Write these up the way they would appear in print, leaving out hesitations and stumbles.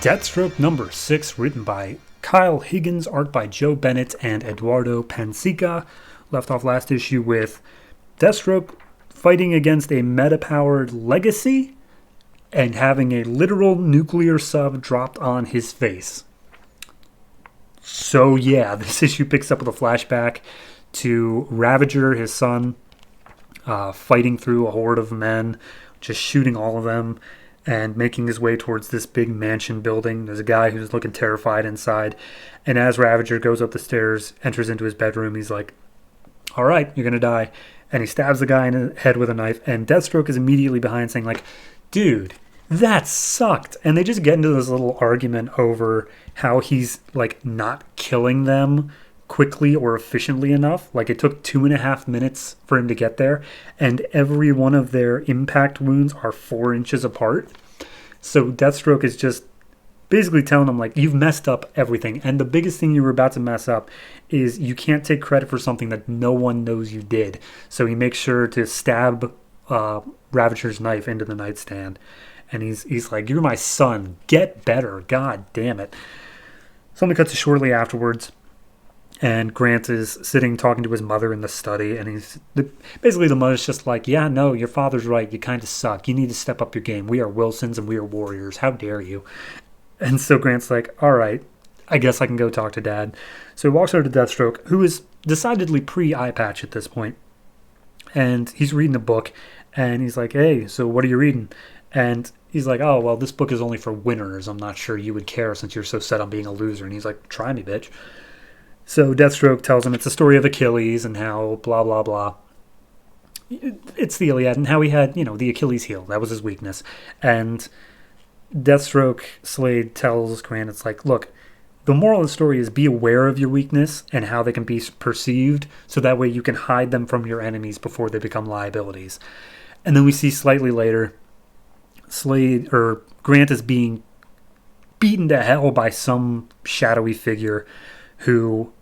Deathstroke number 6, written by Kyle Higgins, art by Joe Bennett and Eduardo Pansica. Left off last issue with Deathstroke fighting against a meta-powered legacy and having a literal nuclear sub dropped on his face. So yeah, this issue picks up with a flashback to Ravager, his son, fighting through a horde of men, just shooting all of them, and making his way towards this big mansion building. There's a guy who's looking terrified inside, and as Ravager goes up the stairs, enters into his bedroom, he's like, all right, you're gonna die. And he stabs the guy in the head with a knife, and Deathstroke is immediately behind saying like, dude, that sucked. And they just get into this little argument over how he's like not killing them quickly or efficiently enough. Like it took 2.5 minutes for him to get there, and every one of their impact wounds are 4 inches apart. So Deathstroke is just basically telling him like, you've messed up everything, and the biggest thing you were about to mess up is you can't take credit for something that no one knows you did. So he makes sure to stab Ravager's knife into the nightstand, and he's like, you're my son, get better, god damn it. Something cuts to shortly afterwards, and Grant is sitting talking to his mother in the study, and basically the mother's just like, yeah, no, your father's right, you kind of suck, you need to step up your game, we are Wilsons and we are warriors, how dare you. And so Grant's like, all right, I guess I can go talk to Dad. So he walks over to Deathstroke, who is decidedly pre-eye patch at this point, and he's reading a book, and he's like, hey, so what are you reading? And he's like, oh, well, this book is only for winners, I'm not sure you would care since you're so set on being a loser. And he's like, try me, bitch. So Deathstroke tells him it's the story of Achilles and how blah, blah, blah. It's the Iliad and how he had, the Achilles heel. That was his weakness. And Deathstroke, Slade tells Grant, it's like, look, the moral of the story is be aware of your weakness and how they can be perceived, so that way you can hide them from your enemies before they become liabilities. And then we see slightly later, Grant is being beaten to hell by some shadowy figure who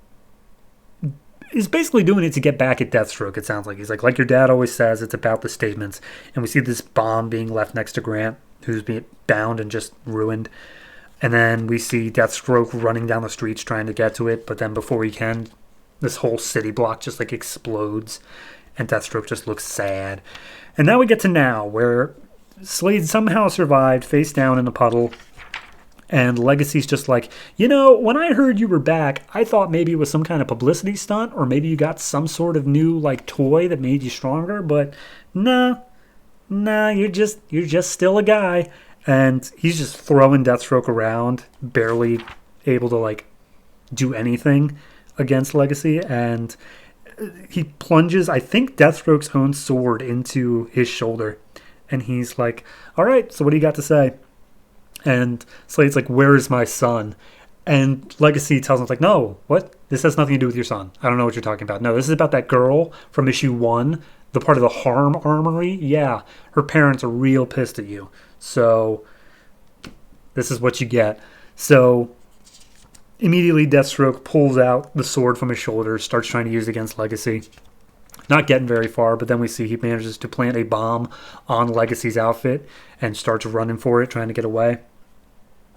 is basically doing it to get back at Deathstroke, it sounds like. He's like your dad always says, it's about the statements. And we see this bomb being left next to Grant, who's being bound and just ruined. And then we see Deathstroke running down the streets trying to get to it, but then before he can, this whole city block just like explodes, and Deathstroke just looks sad. And now we get to now, where Slade somehow survived face down in a puddle, and Legacy's just like, when I heard you were back, I thought maybe it was some kind of publicity stunt, or maybe you got some sort of new toy that made you stronger, but nah, you're just still a guy. And he's just throwing Deathstroke around, barely able to do anything against Legacy, and he plunges, I think, Deathstroke's own sword into his shoulder, and he's like, all right, so what do you got to say? And Slade's like, where is my son? And Legacy tells him, no, what? This has nothing to do with your son. I don't know what you're talking about. No, this is about that girl from issue 1, the part of the Harm Armory. Yeah, her parents are real pissed at you. So this is what you get. So immediately Deathstroke pulls out the sword from his shoulder, starts trying to use it against Legacy. Not getting very far, but then we see he manages to plant a bomb on Legacy's outfit and starts running for it, trying to get away.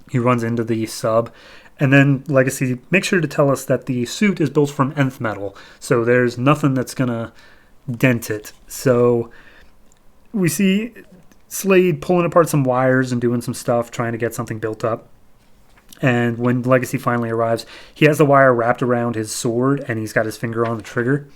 He runs into the sub, and then Legacy makes sure to tell us that the suit is built from nth metal, so there's nothing that's going to dent it. So we see Slade pulling apart some wires and doing some stuff, trying to get something built up. And when Legacy finally arrives, he has the wire wrapped around his sword, and he's got his finger on the trigger.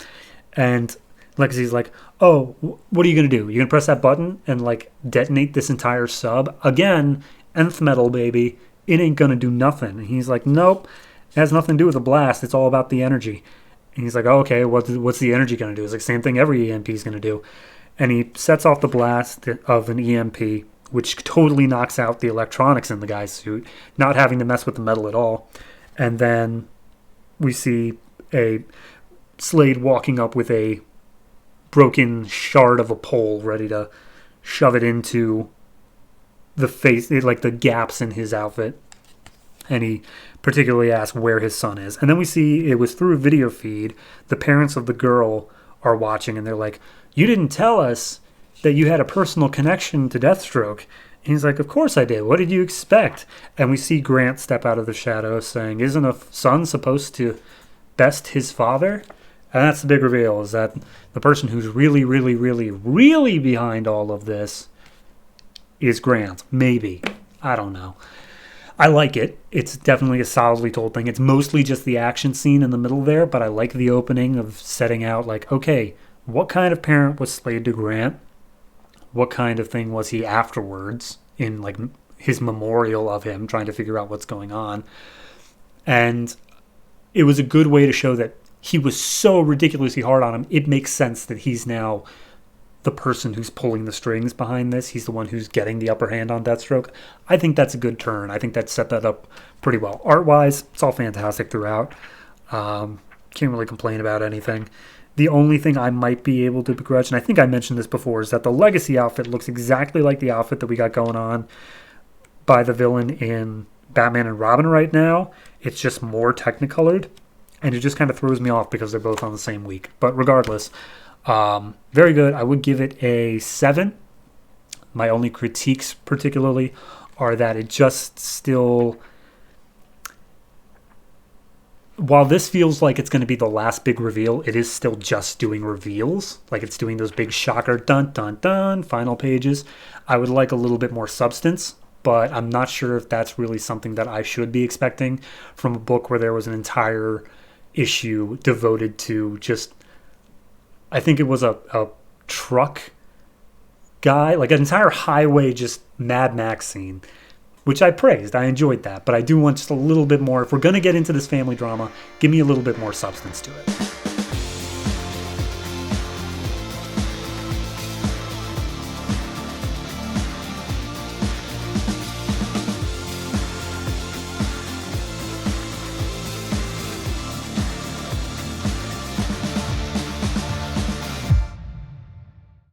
And Legacy's like, oh, what are you going to do? You're going to press that button and detonate this entire sub? Again, nth metal, baby. It ain't going to do nothing. And he's like, nope, it has nothing to do with the blast. It's all about the energy. And he's like, oh, okay, what's the energy going to do? It's like same thing every EMP is going to do. And he sets off the blast of an EMP, which totally knocks out the electronics in the guy's suit, not having to mess with the metal at all. And then we see a Slade walking up with a broken shard of a pole, ready to shove it into the face, the gaps in his outfit. And he particularly asks where his son is. And then we see it was through a video feed. The parents of the girl are watching, and they're like, you didn't tell us that you had a personal connection to Deathstroke. He's like, of course I did. What did you expect? And we see Grant step out of the shadows saying, isn't a son supposed to best his father? And that's the big reveal, is that the person who's really, really, really, really behind all of this is Grant. Maybe. I don't know. I like it. It's definitely a solidly told thing. It's mostly just the action scene in the middle there, but I like the opening of setting out, like, okay, what kind of parent was Slade to Grant? What kind of thing was he afterwards in, like, his memorial of him, trying to figure out what's going on? And it was a good way to show that he was so ridiculously hard on him. It makes sense that he's now the person who's pulling the strings behind this. He's the one who's getting the upper hand on Deathstroke. I think that's a good turn. I think that set that up pretty well. Art-wise, it's all fantastic throughout. Can't really complain about anything. The only thing I might be able to begrudge, and I think I mentioned this before, is that the Legacy outfit looks exactly like the outfit that we got going on by the villain in Batman and Robin right now. It's just more technicolored, and it just kind of throws me off because they're both on the same week. But regardless, very good. I would give it a 7. My only critiques particularly are that it just still... While this feels like it's going to be the last big reveal, it is still just doing reveals. Like, it's doing those big shocker dun dun dun final pages. I would like a little bit more substance, but I'm not sure if that's really something that I should be expecting from a book where there was an entire issue devoted to just... I think it was a truck guy, like an entire highway just Mad Max scene, which I praised. I enjoyed that, but I do want just a little bit more. If we're going to get into this family drama, give me a little bit more substance to it.